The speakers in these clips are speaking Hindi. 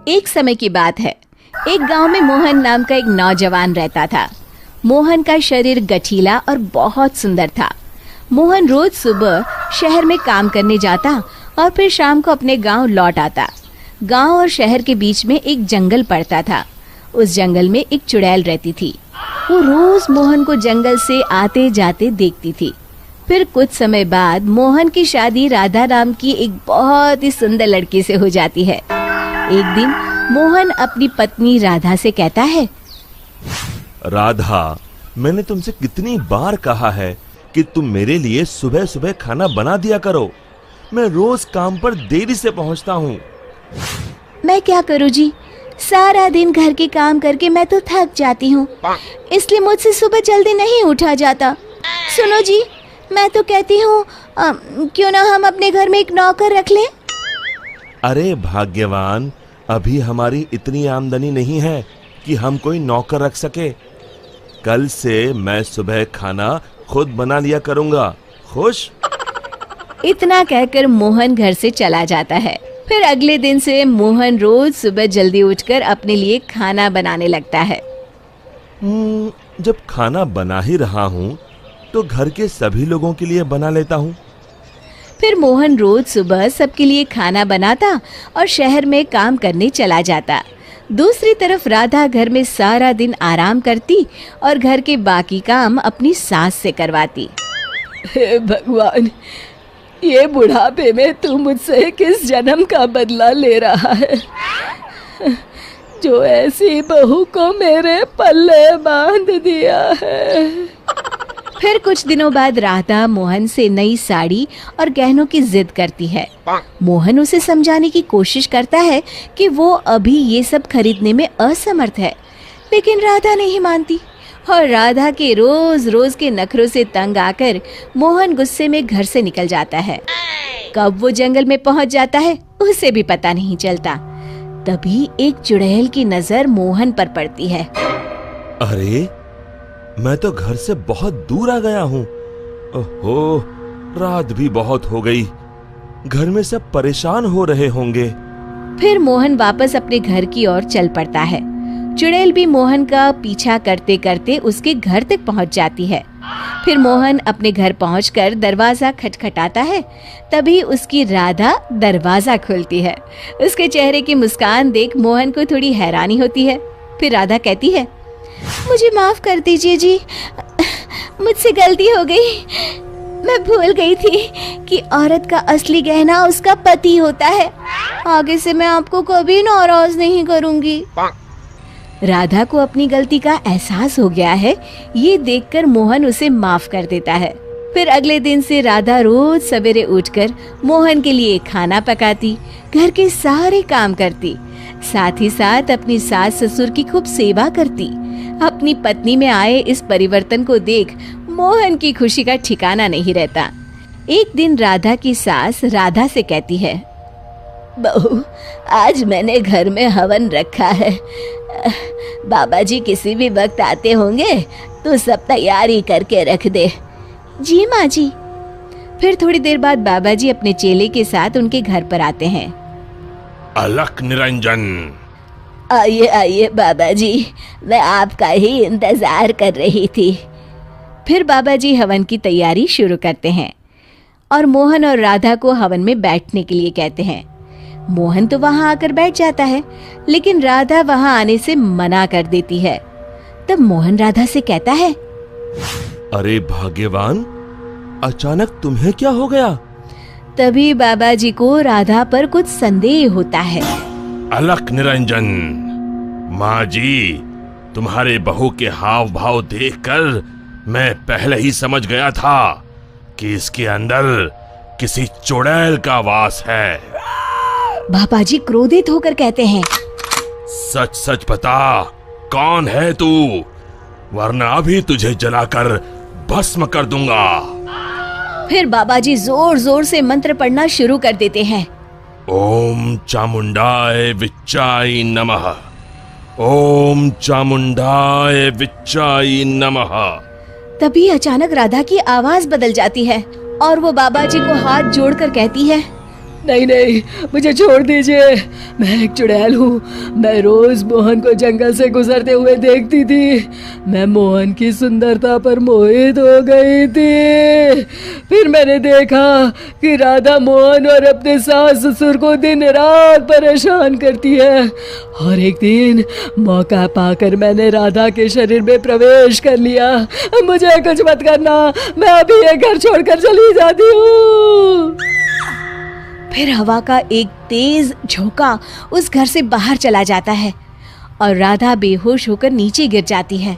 एक समय की बात है। एक गांव में मोहन नाम का एक नौजवान रहता था। मोहन का शरीर गठीला और बहुत सुंदर था। मोहन रोज सुबह शहर में काम करने जाता और फिर शाम को अपने गांव लौट आता। गांव और शहर के बीच में एक जंगल पड़ता था। उस जंगल में एक चुड़ैल रहती थी। वो रोज मोहन को जंगल से आते जाते देखती थी। फिर कुछ समय बाद मोहन की शादी राधा नाम की एक बहुत ही सुंदर लड़की से हो जाती है। एक दिन मोहन अपनी पत्नी राधा से कहता है, राधा, मैंने तुमसे कितनी बार कहा है कि तुम मेरे लिए सुबह सुबह खाना बना दिया करो। मैं रोज काम पर देरी से पहुंचता हूँ। मैं क्या करूँ जी, सारा दिन घर के काम करके मैं तो थक जाती हूँ, इसलिए मुझसे सुबह जल्दी नहीं उठा जाता। सुनो जी, मैं तो कहती हूँ क्यों ना हम अपने घर में एक नौकर रख लें। अरे भाग्यवान, अभी हमारी इतनी आमदनी नहीं है कि हम कोई नौकर रख सके। कल से मैं सुबह खाना खुद बना लिया करूँगा। खुश? इतना कहकर मोहन घर से चला जाता है। फिर अगले दिन से मोहन रोज सुबह जल्दी उठकर अपने लिए खाना बनाने लगता है। जब खाना बना ही रहा हूँ तो घर के सभी लोगों के लिए बना लेता हूँ। फिर मोहन रोज सुबह सबके लिए खाना बनाता और शहर में काम करने चला जाता। दूसरी तरफ राधा घर में सारा दिन आराम करती और घर के बाकी काम अपनी सास से करवाती। हे भगवान, ये बुढ़ापे में तू मुझसे किस जन्म का बदला ले रहा है, जो ऐसी बहू को मेरे पल्ले बांध दिया है। फिर कुछ दिनों बाद राधा मोहन से नई साड़ी और गहनों की जिद करती है। मोहन उसे समझाने की कोशिश करता है कि वो अभी ये सब खरीदने में असमर्थ है, लेकिन राधा नहीं मानती और राधा के रोज रोज के नखरों से तंग आकर मोहन गुस्से में घर से निकल जाता है। कब वो जंगल में पहुंच जाता है उसे भी पता नहीं चलता। तभी एक चुड़ैल की नजर मोहन पर पड़ती है। अरे, मैं तो घर से बहुत दूर आ गया हूँ। ओहो, रात भी बहुत हो गई। घर में सब परेशान हो रहे होंगे। फिर मोहन वापस अपने घर की ओर चल पड़ता है। चुड़ैल भी मोहन का पीछा करते करते उसके घर तक पहुंच जाती है। फिर मोहन अपने घर पहुंचकर दरवाजा खटखटाता है। तभी उसकी राधा दरवाजा खोलती है। उसके चेहरे की मुस्कान देख मोहन को थोड़ी हैरानी होती है। फिर राधा कहती है, मुझे माफ कर दीजिए जी, मुझसे गलती हो गई। मैं भूल गई थी कि औरत का असली गहना उसका पति होता है। आगे से मैं आपको कभी नाराज नहीं करूंगी। राधा को अपनी गलती का एहसास हो गया है। ये देखकर मोहन उसे माफ कर देता है। फिर अगले दिन से राधा रोज सवेरे उठकर मोहन के लिए खाना पकाती, घर के सारे काम करती, साथ ही साथ अपनी सास ससुर की खूब सेवा करती। अपनी पत्नी में आए इस परिवर्तन को देख मोहन की खुशी का ठिकाना नहीं रहता। एक दिन राधा की सास राधा से कहती है, बहू, आज मैंने घर में हवन रखा है। बाबा जी किसी भी वक्त आते होंगे तो सब तैयारी करके रख दे। जी माँ जी। फिर थोड़ी देर बाद बाबा जी अपने चेले के साथ उनके घर पर आते हैं। अलख निरंजन। आइए आइए बाबा जी, मैं आपका ही इंतजार कर रही थी। फिर बाबा जी हवन की तैयारी शुरू करते हैं और मोहन और राधा को हवन में बैठने के लिए कहते हैं। मोहन तो वहां आकर बैठ जाता है, लेकिन राधा वहां आने से मना कर देती है। तब मोहन राधा से कहता है, अरे भाग्यवान, अचानक तुम्हें क्या हो गया? तभी बाबा जी को राधा पर कुछ संदेह होता है। अलख निरंजन, माँ जी, तुम्हारे बहू के हाव भाव देखकर मैं पहले ही समझ गया था कि इसके अंदर किसी चुड़ैल का वास है। बाबा जी क्रोधित होकर कहते हैं, सच सच बता, कौन है तू, वरना अभी तुझे जलाकर भस्म कर दूंगा। फिर बाबा जी जोर जोर से मंत्र पढ़ना शुरू कर देते हैं। ओम चामुंडाय विच्चाय नमः, ओम चामुंडाय विच्चाय नमः। तभी अचानक राधा की आवाज बदल जाती है और वो बाबा जी को हाथ जोड़कर कहती है, नहीं नहीं, मुझे छोड़ दीजिए। मैं एक चुड़ैल हूँ। मैं रोज मोहन को जंगल से गुजरते हुए देखती थी। मैं मोहन की सुंदरता पर मोहित हो गई थी। फिर मैंने देखा कि राधा मोहन और अपने सास ससुर को दिन रात परेशान करती है। और एक दिन मौका पाकर मैंने राधा के शरीर में प्रवेश कर लिया। मुझे कुछ मत करना, मैं अभी ये घर छोड़कर चली जाती हूँ। फिर हवा का एक तेज झोंका उस घर से बाहर चला जाता है और राधा बेहोश होकर नीचे गिर जाती है।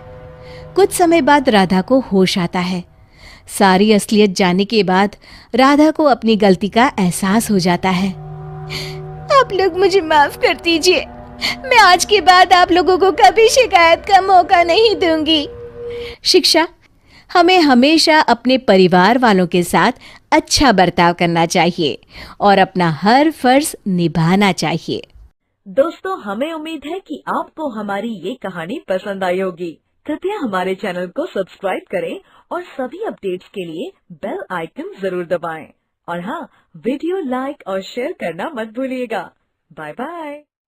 कुछ समय बाद राधा को होश आता है। सारी असलियत जानने के बाद राधा को अपनी गलती का एहसास हो जाता है। आप लोग मुझे माफ कर दीजिए। मैं आज के बाद आप लोगों को कभी शिकायत का मौका नहीं दूंगी। शिक्षा: हमें हमेशा अपने परिवार वालों के साथ अच्छा बर्ताव करना चाहिए और अपना हर फर्ज निभाना चाहिए। दोस्तों, हमें उम्मीद है कि आपको हमारी ये कहानी पसंद आई होगी। कृपया हमारे चैनल को सब्सक्राइब करें और सभी अपडेट्स के लिए बेल आइकन जरूर दबाएं। और हाँ, वीडियो लाइक और शेयर करना मत भूलिएगा। Bye bye.